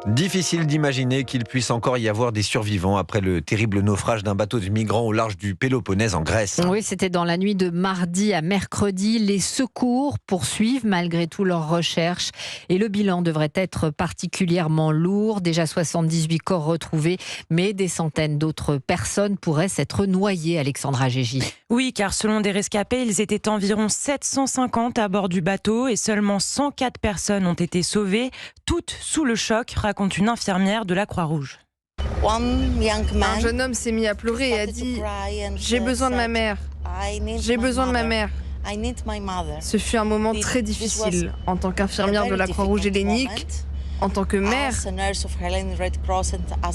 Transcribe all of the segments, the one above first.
Difficile d'imaginer qu'il puisse encore y avoir des survivants après le terrible naufrage d'un bateau de migrants au large du Péloponnèse en Grèce. Oui, c'était dans la nuit de mardi à mercredi. Les secours poursuivent malgré tout leurs recherches et le bilan devrait être particulièrement lourd. Déjà 78 corps retrouvés, mais des centaines d'autres personnes pourraient s'être noyées, Alexandra Gégy. Oui, car selon des rescapés, ils étaient environ 750 à bord du bateau et seulement 104 personnes ont été sauvées, toutes sous le choc, raconte une infirmière de la Croix-Rouge. Un jeune homme s'est mis à pleurer et a dit « J'ai besoin de ma mère, j'ai besoin de ma mère ». Ce fut un moment très difficile en tant qu'infirmière de la Croix-Rouge hellénique, en tant que mère,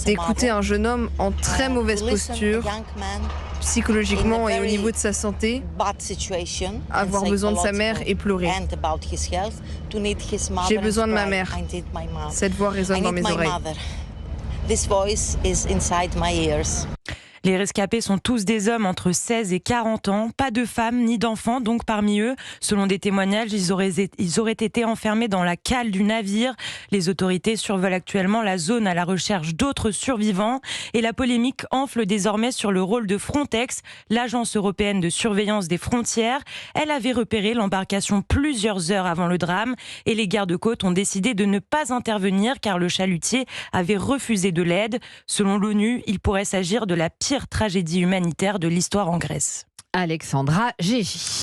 d'écouter un jeune homme en très mauvaise posture, psychologiquement et au niveau de sa santé, avoir besoin de sa mère et pleurer. J'ai besoin de ma mère. Cette voix résonne dans mes oreilles. Les rescapés sont tous des hommes entre 16 et 40 ans, pas de femmes ni d'enfants donc parmi eux. Selon des témoignages, ils auraient été enfermés dans la cale du navire. Les autorités survolent actuellement la zone à la recherche d'autres survivants et la polémique enfle désormais sur le rôle de Frontex, l'agence européenne de surveillance des frontières. Elle avait repéré l'embarcation plusieurs heures avant le drame et les gardes-côtes ont décidé de ne pas intervenir car le chalutier avait refusé de l'aide. Selon l'ONU, il pourrait s'agir de la pire tragédie humanitaire de l'histoire en Grèce. Alexandra Gégy.